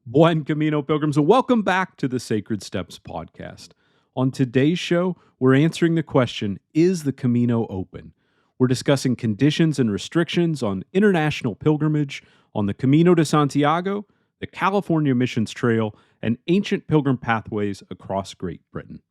Buen Camino, Pilgrims, and welcome back to the Sacred Steps podcast. On today's show, we're answering the question, is the Camino open? We're discussing conditions and restrictions on international pilgrimage, on the Camino de Santiago, the California Missions Trail, and ancient pilgrim pathways across Great Britain.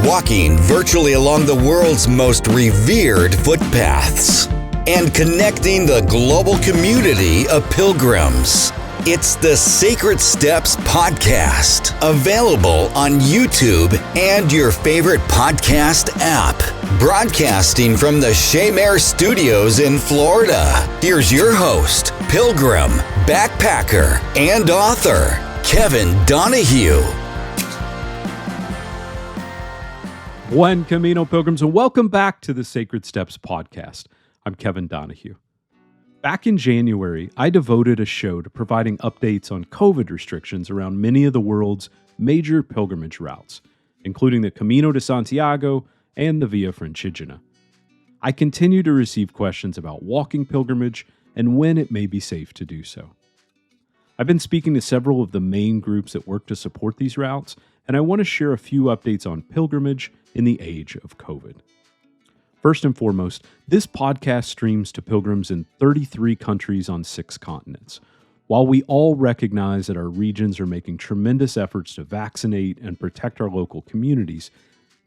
Walking virtually along the world's most revered footpaths and connecting the global community of pilgrims. It's the Sacred Steps podcast, available on YouTube and your favorite podcast app. Broadcasting from the Shaymare Studios in Florida, here's your host, pilgrim, backpacker, and author, Kevin Donahue. Buen Camino, Pilgrims, and welcome back to the Sacred Steps podcast. I'm Kevin Donahue. Back in January, I devoted a show to providing updates on COVID restrictions around many of the world's major pilgrimage routes, including the Camino de Santiago and the Via FRANCIGENA. I continue to receive questions about walking pilgrimage and when it may be safe to do so. I've been speaking to several of the main groups that work to support these routes, and I want to share a few updates on pilgrimage in the age of COVID. First and foremost, this podcast streams to pilgrims in 33 countries on 6 continents. While we all recognize that our regions are making tremendous efforts to vaccinate and protect our local communities,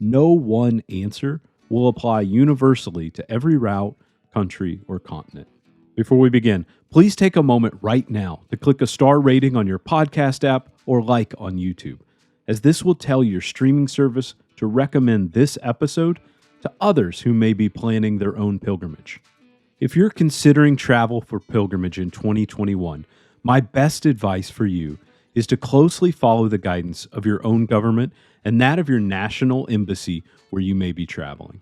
no one answer will apply universally to every route, country, or continent. Before we begin, please take a moment right now to click a star rating on your podcast app or like on YouTube, as this will tell your streaming service to recommend this episode to others who may be planning their own pilgrimage. If you're considering travel for pilgrimage in 2021, my best advice for you is to closely follow the guidance of your own government and that of your national embassy where you may be traveling.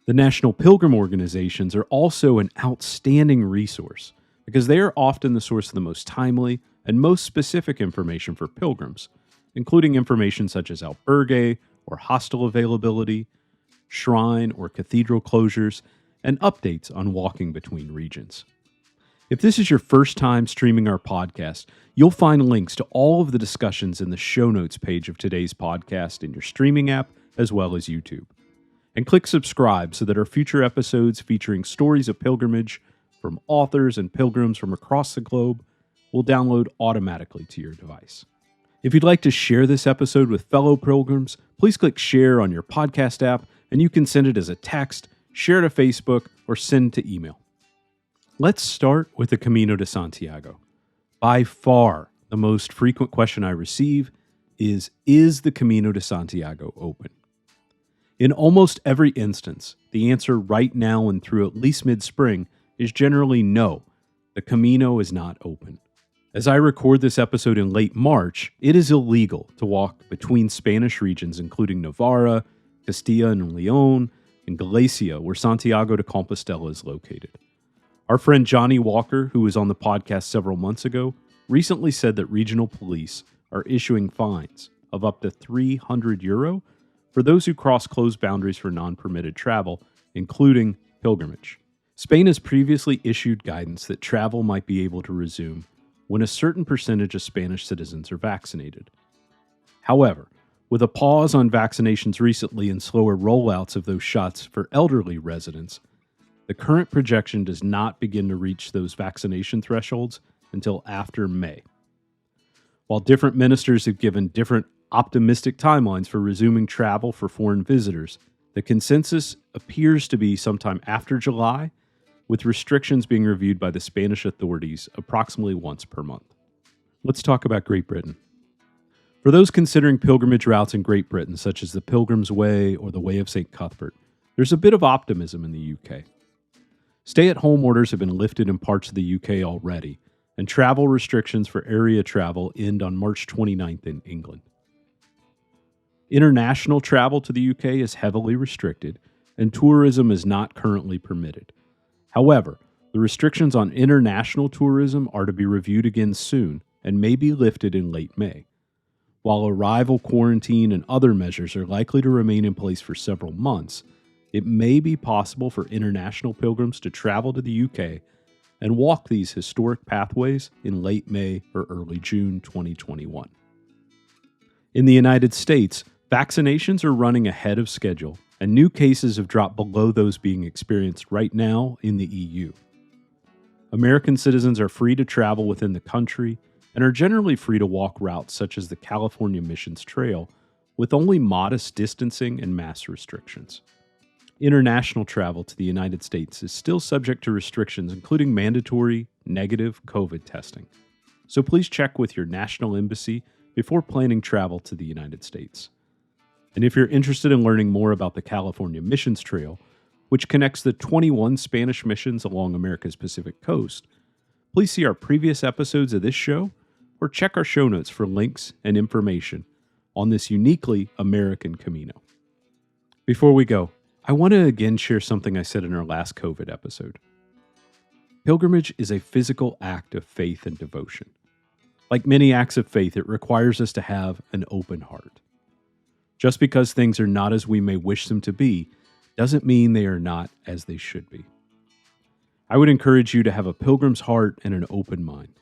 The National Pilgrim Organizations are also an outstanding resource because they are often the source of the most timely and most specific information for pilgrims, including information such as albergue or hostel availability, shrine or cathedral closures, and updates on walking between regions. If this is your first time streaming our podcast, you'll find links to all of the discussions in the show notes page of today's podcast in your streaming app as well as YouTube. And click subscribe so that our future episodes featuring stories of pilgrimage from authors and pilgrims from across the globe will download automatically to your device. If you'd like to share this episode with fellow pilgrims, please click share on your podcast app, and you can send it as a text, share to Facebook, or send to email. Let's start with the Camino de Santiago. By far, the most frequent question I receive is the Camino de Santiago open? In almost every instance, the answer right now and through at least mid-spring is generally no, the Camino is not open. As I record this episode in late March, it is illegal to walk between Spanish regions including Navarra, Castilla and Leon, and Galicia, where Santiago de Compostela is located. Our friend Johnny Walker, who was on the podcast several months ago, recently said that regional police are issuing fines of up to €300 for those who cross closed boundaries for non-permitted travel, including pilgrimage. Spain has previously issued guidance that travel might be able to resume when a certain percentage of Spanish citizens are vaccinated. However, with a pause on vaccinations recently and slower rollouts of those shots for elderly residents, the current projection does not begin to reach those vaccination thresholds until after May. While different ministers have given different optimistic timelines for resuming travel for foreign visitors, the consensus appears to be sometime after July, with restrictions being reviewed by the Spanish authorities approximately once per month. Let's talk about Great Britain. For those considering pilgrimage routes in Great Britain, such as the Pilgrim's Way or the Way of St. Cuthbert, there's a bit of optimism in the UK. Stay-at-home orders have been lifted in parts of the UK already, and travel restrictions for area travel end on March 29th in England. International travel to the UK is heavily restricted, and tourism is not currently permitted. However, the restrictions on international tourism are to be reviewed again soon and may be lifted in late May. While arrival quarantine and other measures are likely to remain in place for several months, it may be possible for international pilgrims to travel to the UK and walk these historic pathways in late May or early June 2021. In the United States, vaccinations are running ahead of schedule, and new cases have dropped below those being experienced right now in the EU. American citizens are free to travel within the country and are generally free to walk routes such as the California Missions Trail with only modest distancing and mask restrictions. International travel to the United States is still subject to restrictions, including mandatory negative COVID testing. So please check with your national embassy before planning travel to the United States. And if you're interested in learning more about the California Missions Trail, which connects the 21 Spanish missions along America's Pacific coast, please see our previous episodes of this show or check our show notes for links and information on this uniquely American Camino. Before we go, I want to again share something I said in our last COVID episode. Pilgrimage is a physical act of faith and devotion. Like many acts of faith, it requires us to have an open heart. Just because things are not as we may wish them to be, doesn't mean they are not as they should be. I would encourage you to have a pilgrim's heart and an open mind.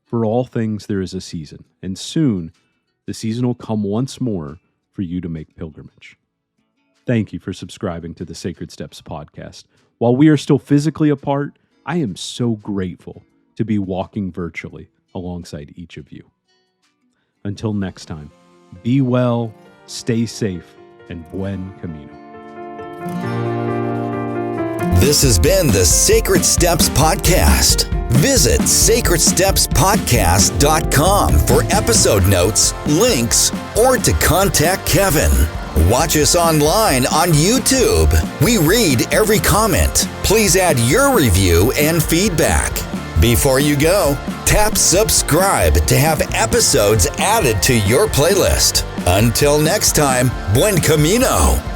For all things there is a season, and soon the season will come once more for you to make pilgrimage. Thank you for subscribing to the Sacred Steps podcast. While we are still physically apart, I am so grateful to be walking virtually alongside each of you. Until next time, be well, stay safe, and buen camino. This has been the Sacred Steps Podcast. Visit sacredstepspodcast.com for episode notes, links, or to contact Kevin. Watch us online on YouTube. We read every comment. Please add your review and feedback. Before you go, tap subscribe to have episodes added to your playlist. Until next time, buen camino.